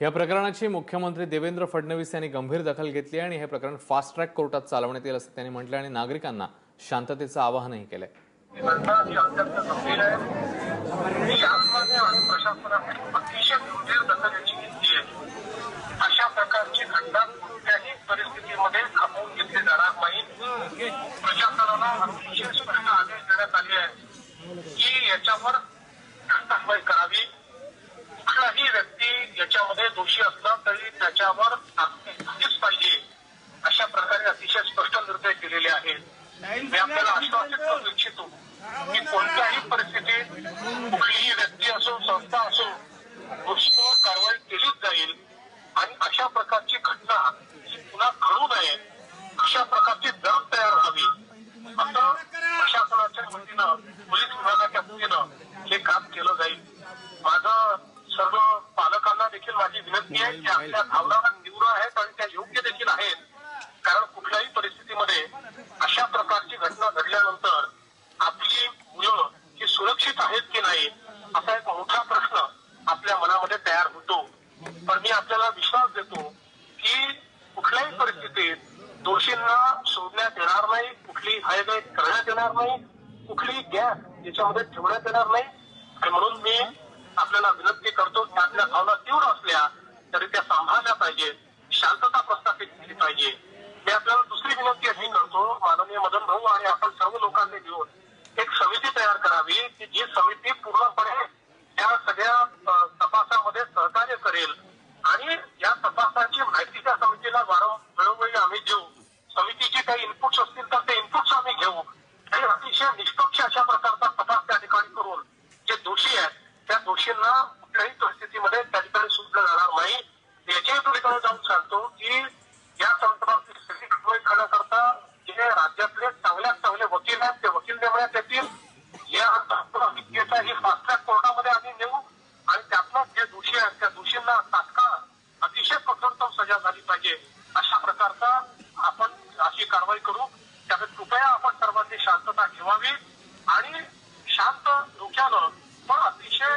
या प्रकरणाची मुख्यमंत्री देवेंद्र फडणवीस यांनी गंभीर दखल घेतली आणि हे प्रकरण फास्ट ट्रॅक कोर्टात चालवण्यात येईल असं त्यांनी म्हटलं आणि नागरिकांना शांततेचं आवाहनही केलंय। अशा प्रकारची घटना कोणत्याही परिस्थितीमध्ये थांबवून घेतली जाणार नाही। प्रशासनाला अतिशय स्पष्ट आदेश देण्यात आले आहे की याच्यावर कारवाई करावी। कुठलाही व्यक्ती याच्यामध्ये दोषी असला तरी त्याच्यावर कारवाई झालीच पाहिजे अशा प्रकारे अतिशय स्पष्ट निर्देश दिलेले आहेत। मी आपल्याला आश्वासित करू इच्छितो की कोणत्याही परिस्थितीत कुठलीही व्यक्ती असो संस्था असो दोषीवर कारवाई केलीच जाईल आणि अशा प्रकारची घटना पुन्हा घडू नये अशा प्रकारची जबाब तयार व्हावी असं प्रशासनाच्या वतीनं पोलीस विभागाच्या वतीनं हे काम केलं जाईल। माझं सर्व पालकांना देखील माझी विनंती आहे की आपल्या भावना तीव्र आहेत आणि त्या योग्य देखील आहेत, कारण कुठल्याही परिस्थितीमध्ये अशा प्रकारची घटना घडल्यानंतर आपली मुलं ही सुरक्षित आहेत की नाही असा एक मोठा प्रश्न आपल्या मनामध्ये तयार होतो। पण मी आपल्याला विश्वास देतो की कुठल्याही परिस्थितीत दोषींना सोडण्यात येणार नाही, कुठली हयगय करण्यात येणार नाही, कुठली गॅस याच्यामध्ये ठेवण्यात येणार नाही। आणि म्हणून मी आपल्याला विनंती करतो की आपल्या भावना तीव्र असल्या तरी त्या सांभाळल्या पाहिजे, शांतता प्रस्थापित केली पाहिजे। मी आपल्याला दुसरी विनंती अशी करतो, माननीय मदन भाऊ आणि आपण सर्व लोकांनी मिळून एक समिती तयार करावी की जी समिती पूर्णपणे त्या सगळ्या तपासामध्ये सहकार्य करेल आणि या तपासाची माहिती त्या समितीला वेळोवेळी आम्ही देऊ। समितीचे काही इनपुट्स असतील तर ते इनपुट्स आम्ही घेऊ आणि अतिशय निष्पक्ष अशा प्रकारचा तपास त्या ठिकाणी करून जे दोषी आहेत त्या दोषींना कुठल्याही परिस्थितीमध्ये त्या ठिकाणी सुटलं जाणार नाही। याच्याही ठिकाणी जाऊन सांगतो की या संदर्भात कारवाई करण्याकरता जे राज्यातले चांगल्यात चांगले वकील आहेत ते वकील नेमण्यात येतील। या केसा ही फास्ट ट्रॅक कोर्टामध्ये आम्ही नेऊ आणि त्यातनं जे दोषी आहेत त्या दोषींना तात्काळ अतिशय कठोरतम सजा झाली पाहिजे अशा प्रकारचा आपण अशी कारवाई करू। त्यामुळे कृपया आपण सर्वांनी शांतता ठेवावी आणि शांत डोक्यानं पण अतिशय